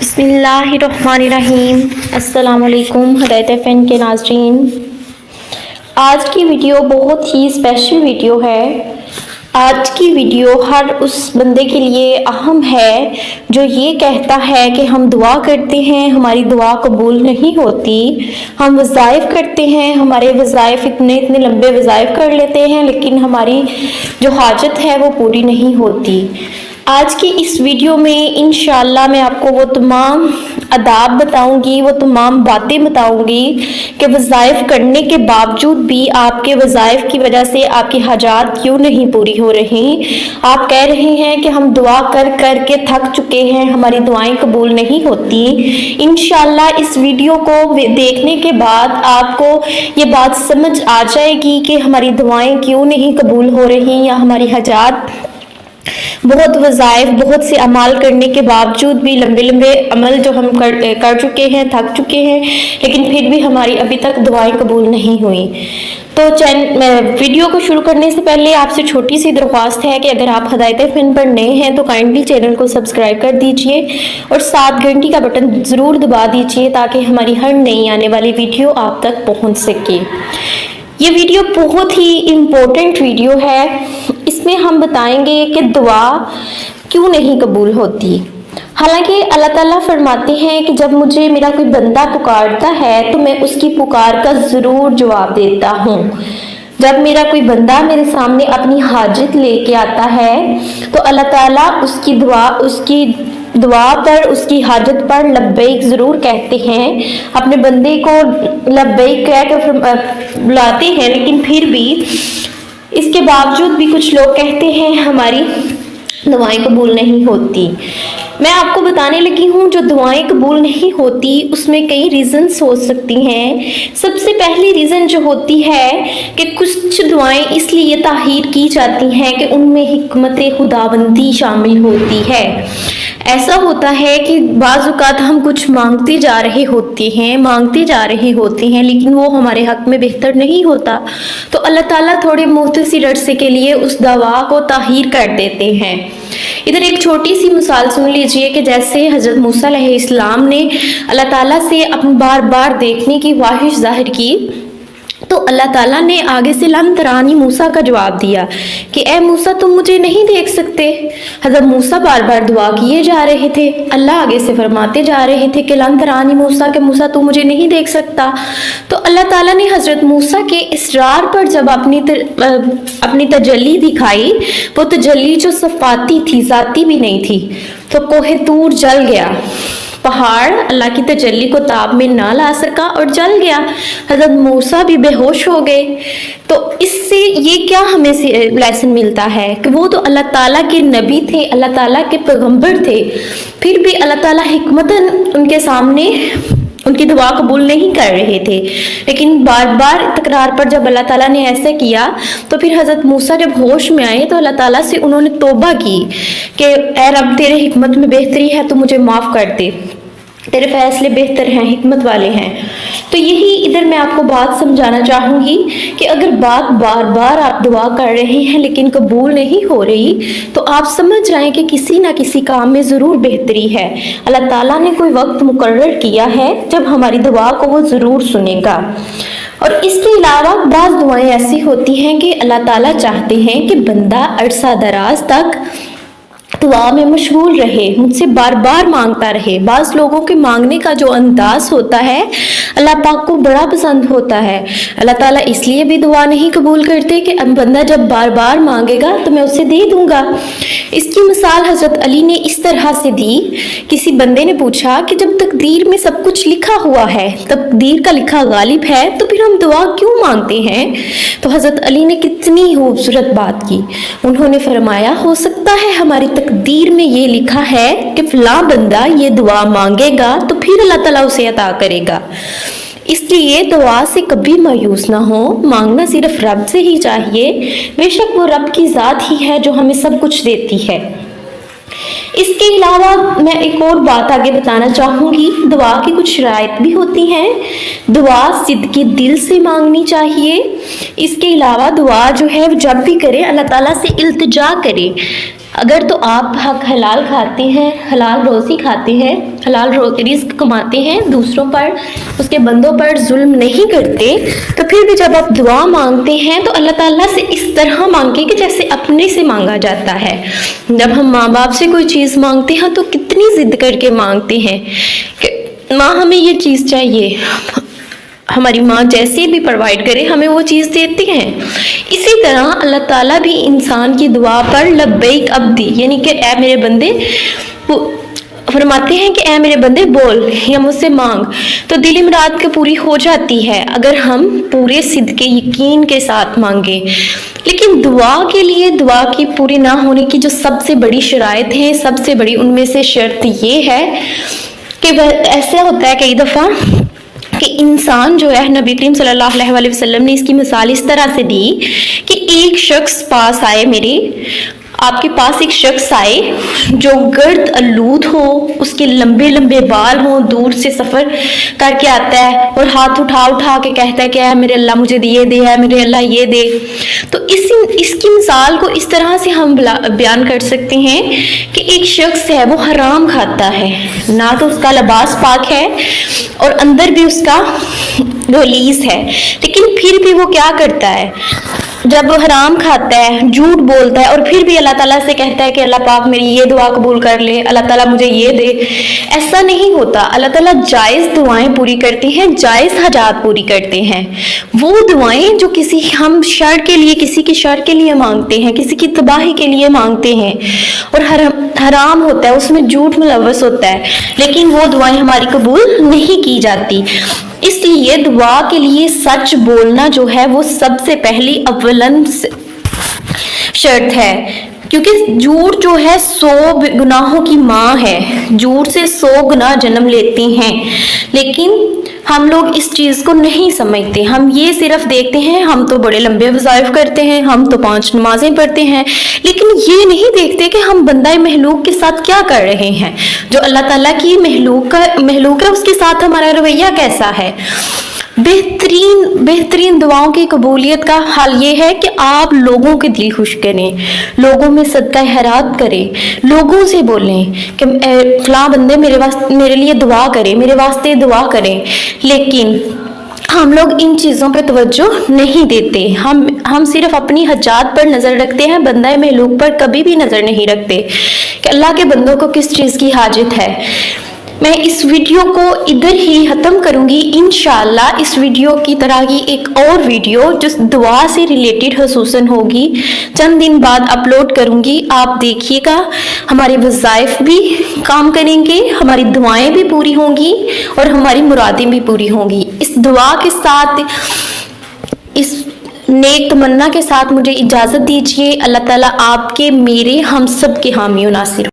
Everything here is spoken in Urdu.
بسم اللہ الرحمن الرحیم۔ السلام علیکم ہدایت فن کے ناظرین، آج کی ویڈیو بہت ہی اسپیشل ویڈیو ہے۔ آج کی ویڈیو ہر اس بندے کے لیے اہم ہے جو یہ کہتا ہے کہ ہم دعا کرتے ہیں ہماری دعا قبول نہیں ہوتی، ہم وظائف کرتے ہیں ہمارے وظائف اتنے لمبے وظائف کر لیتے ہیں لیکن ہماری جو حاجت ہے وہ پوری نہیں ہوتی۔ آج کی اس ویڈیو میں انشاءاللہ میں آپ کو وہ تمام آداب بتاؤں گی، وہ تمام باتیں بتاؤں گی کہ وظائف کرنے کے باوجود بھی آپ کے وظائف کی وجہ سے آپ کی حاجات کیوں نہیں پوری ہو رہی۔ آپ کہہ رہے ہیں کہ ہم دعا کر کر کے تھک چکے ہیں، ہماری دعائیں قبول نہیں ہوتی۔ انشاءاللہ اس ویڈیو کو دیکھنے کے بعد آپ کو یہ بات سمجھ آ جائے گی کہ ہماری دعائیں کیوں نہیں قبول ہو رہی یا ہماری حاجات بہت وظائف بہت سے اعمال کرنے کے باوجود بھی لمبے عمل جو ہم کر چکے ہیں، تھک چکے ہیں، لیکن پھر بھی ہماری ابھی تک دعائیں قبول نہیں ہوئیں۔ تو ویڈیو کو شروع کرنے سے پہلے آپ سے چھوٹی سی درخواست ہے کہ اگر آپ ہدایت فن پر نئے ہیں تو کائنڈلی چینل کو سبسکرائب کر دیجئے اور ساتھ گھنٹی کا بٹن ضرور دبا دیجئے تاکہ ہماری ہر نئی آنے والی ویڈیو آپ تک پہنچ سکے۔ یہ ویڈیو بہت ہی امپورٹنٹ ویڈیو ہے، اس میں ہم بتائیں گے کہ دعا کیوں نہیں قبول ہوتی۔ حالانکہ اللہ تعالیٰ فرماتے ہیں کہ جب مجھے میرا کوئی بندہ پکارتا ہے تو میں اس کی پکار کا ضرور جواب دیتا ہوں۔ جب میرا کوئی بندہ میرے سامنے اپنی حاجت لے کے آتا ہے تو اللہ تعالیٰ اس کی دعا پر، اس کی حاجت پر لبیک ضرور کہتے ہیں، اپنے بندے کو لبیک کہہ کر بلاتے ہیں، لیکن پھر بھی اس کے باوجود بھی کچھ لوگ کہتے ہیں ہماری دعائیں قبول نہیں ہوتی۔ میں آپ کو بتانے لگی ہوں جو دعائیں قبول نہیں ہوتی اس میں کئی ریزنز ہو سکتی ہیں۔ سب سے پہلی ریزن جو ہوتی ہے کہ کچھ دعائیں اس لیے تاخیر کی جاتی ہیں کہ ان میں حکمت خداوندی شامل ہوتی ہے۔ ایسا ہوتا ہے کہ بعض اوقات ہم کچھ مانگتے جا رہے ہوتے ہیں لیکن وہ ہمارے حق میں بہتر نہیں ہوتا، تو اللہ تعالیٰ تھوڑے مختصر عرصے کے لیے اس دعا کو تاخیر کر دیتے ہیں۔ ادھر ایک چھوٹی سی مثال سن لیجئے کہ جیسے حضرت موسیٰ علیہ السلام نے اللہ تعالیٰ سے اپنی بار بار دیکھنے کی خواہش ظاہر کی تو اللہ تعالیٰ نے آگے سے لن ترانی موسیٰ کا جواب دیا کہ اے موسیٰ تم مجھے نہیں دیکھ سکتے۔ حضرت موسیٰ بار بار دعا کیے جا رہے تھے، اللہ آگے سے فرماتے جا رہے تھے کہ لن ترانی موسیٰ کہ موسیٰ تم مجھے نہیں دیکھ سکتا۔ تو اللہ تعالیٰ نے حضرت موسیٰ کے اصرار پر جب اپنی تجلی دکھائی، وہ تجلی جو صفاتی تھی، ذاتی بھی نہیں تھی، تو کوہ طور جل گیا، پہاڑ اللہ کی تجلی کو تاب میں نہ لا سکا اور جل گیا، حضرت موسیٰ بھی بے ہوش ہو گئے۔ تو اس سے یہ کیا ہمیں لیسن ملتا ہے کہ وہ تو اللہ تعالیٰ کے نبی تھے، اللہ تعالیٰ کے پیغمبر تھے، پھر بھی اللہ تعالیٰ حکمتاً ان کے سامنے ان کی دعا قبول نہیں کر رہے تھے، لیکن بار بار تکرار پر جب اللہ تعالیٰ نے ایسا کیا تو پھر حضرت موسیٰ جب ہوش میں آئے تو اللہ تعالیٰ سے انہوں نے توبہ کی کہ اے رب تیرے حکمت میں بہتری ہے تو مجھے معاف کر دے، تیرے فیصلے بہتر ہیں، حکمت والے ہیں۔ تو یہی ادھر میں آپ کو بات سمجھانا چاہوں گی کہ اگر بار بار آپ دعا کر رہے ہیں لیکن قبول نہیں ہو رہی تو آپ سمجھ جائیں کہ کسی نہ کسی کام میں ضرور بہتری ہے۔ اللہ تعالیٰ نے کوئی وقت مقرر کیا ہے جب ہماری دعا کو وہ ضرور سنے گا۔ اور اس کے علاوہ بعض دعائیں ایسی ہوتی ہیں کہ اللہ تعالیٰ چاہتے ہیں کہ بندہ عرصہ دراز تک دعا میں مشغول رہے، مجھ سے بار بار مانگتا رہے۔ بعض لوگوں کے مانگنے کا جو انداز ہوتا ہے اللہ پاک کو بڑا پسند ہوتا ہے۔ اللہ تعالیٰ اس لیے بھی دعا نہیں قبول کرتے کہ بندہ جب بار بار مانگے گا تو میں اسے دے دوں گا۔ اس کی مثال حضرت علی نے اس طرح سے دی، کسی بندے نے پوچھا کہ جب تقدیر میں سب کچھ لکھا ہوا ہے، تقدیر کا لکھا غالب ہے، تو پھر ہم دعا کیوں مانگتے ہیں؟ تو حضرت علی نے کتنی خوبصورت بات کی، انہوں نے فرمایا ہو سکتا ہے ہماری تقدیر میں یہ لکھا ہے کہ فلاں بندہ یہ دعا مانگے گا تو پھر اللہ تعالیٰ اسے عطا کرے گا، اس لیے دعا سے کبھی مایوس نہ ہو، مانگنا صرف رب سے ہی چاہیے، بے شک وہ رب کی ذات ہی ہے جو ہمیں سب کچھ دیتی ہے۔ اس کے علاوہ میں ایک اور بات آگے بتانا چاہوں گی، دعا کی کچھ شرائط بھی ہوتی ہیں۔ دعا صدقے دل سے مانگنی چاہیے۔ اس کے علاوہ دعا جو ہے جب بھی کرے اللہ تعالیٰ سے التجا کرے، اگر تو آپ حق حلال کھاتے ہیں، حلال روزی کھاتے ہیں، حلال رزق کماتے ہیں، دوسروں پر، اس کے بندوں پر ظلم نہیں کرتے، تو پھر بھی جب آپ دعا مانگتے ہیں تو اللہ تعالیٰ سے اس طرح مانگیں کہ جیسے اپنے سے مانگا جاتا ہے۔ جب ہم ماں باپ سے کوئی چیز مانگتے ہیں تو کتنی ضد کر کے مانگتے ہیں کہ ماں ہمیں یہ چیز چاہیے، ہماری ماں جیسے بھی پرووائڈ کرے ہمیں وہ چیز دیتی ہیں۔ اسی طرح اللہ تعالیٰ بھی انسان کی دعا پر لبیک عبدی، یعنی کہ اے میرے بندے، وہ فرماتے ہیں کہ اے میرے بندے بول یا مجھ سے مانگ، تو دلی مراد کے پوری ہو جاتی ہے اگر ہم پورے صدق یقین کے ساتھ مانگیں۔ لیکن دعا کے لیے دعا کی پوری نہ ہونے کی جو سب سے بڑی شرائط ہے، سب سے بڑی ان میں سے شرط یہ ہے کہ ایسا ہوتا ہے کئی دفعہ کہ انسان جو ہے، نبی کریم صلی اللہ علیہ وسلم نے اس کی مثال اس طرح سے دی کہ ایک شخص پاس آئے، آپ کے پاس ایک شخص آئے جو گرد آلود ہو، اس کے لمبے لمبے بال ہوں، دور سے سفر کر کے آتا ہے اور ہاتھ اٹھا کے کہتا ہے کہ اے میرے اللہ مجھے یہ دے، اے میرے اللہ یہ دے۔ تو اس کی مثال کو اس طرح سے ہم بیان کر سکتے ہیں کہ ایک شخص ہے وہ حرام کھاتا ہے، نہ تو اس کا لباس پاک ہے اور اندر بھی اس کا غلیظ ہے، لیکن پھر بھی وہ کیا کرتا ہے، جب وہ حرام کھاتا ہے، جھوٹ بولتا ہے اور پھر بھی اللہ تعالیٰ سے کہتا ہے کہ اللہ پاک میری یہ دعا قبول کر لے، اللہ تعالیٰ مجھے یہ دے۔ ایسا نہیں ہوتا، اللہ تعالیٰ جائز دعائیں پوری کرتے ہیں، جائز حاجات پوری کرتے ہیں۔ وہ دعائیں جو ہم شر کے لیے، کسی کی شر کے لیے مانگتے ہیں، کسی کی تباہی کے لیے مانگتے ہیں اور حرام ہوتا ہے، اس میں جھوٹ ملوث ہوتا ہے، لیکن وہ دعائیں ہماری قبول نہیں کی جاتی۔ اس لیے دعا کے لیے سچ بولنا جو ہے وہ سب سے پہلی اولن شرط ہے، کیونکہ جھوٹ جو ہے 100 گناہوں کی ماں ہے، جھوٹ سے 100 گناہ جنم لیتے ہیں، لیکن ہم لوگ اس چیز کو نہیں سمجھتے۔ ہم یہ صرف دیکھتے ہیں ہم تو بڑے لمبے وظائف کرتے ہیں، ہم تو 5 نمازیں پڑھتے ہیں، لیکن یہ نہیں دیکھتے کہ ہم بندہ مخلوق کے ساتھ کیا کر رہے ہیں، جو اللہ تعالیٰ کی مخلوق ہے اس کے ساتھ ہمارا رویہ کیسا ہے۔ بہترین دعاؤں کی قبولیت کا حل یہ ہے کہ آپ لوگوں کے دل خوش کریں، لوگوں میں صدقہ خیرات کریں، لوگوں سے بولیں کہ فلاں بندے میرے لیے دعا کریں، میرے واسطے دعا کریں، لیکن ہم لوگ ان چیزوں پر توجہ نہیں دیتے۔ ہم صرف اپنی حاجات پر نظر رکھتے ہیں، بندہ مخلوق پر کبھی بھی نظر نہیں رکھتے کہ اللہ کے بندوں کو کس چیز کی حاجت ہے۔ میں اس ویڈیو کو ادھر ہی ختم کروں گی، انشاءاللہ اس ویڈیو کی طرح کی ایک اور ویڈیو جو دعا سے ریلیٹڈ خصوصاً ہوگی چند دن بعد اپلوڈ کروں گی۔ آپ دیکھیے گا، ہمارے وظائف بھی کام کریں گے، ہماری دعائیں بھی پوری ہوں گی اور ہماری مرادیں بھی پوری ہوں گی۔ اس دعا کے ساتھ، اس نیک تمنا کے ساتھ مجھے اجازت دیجیے۔ اللہ تعالیٰ آپ کے، میرے، ہم سب کے حامی و ناصر ہوں۔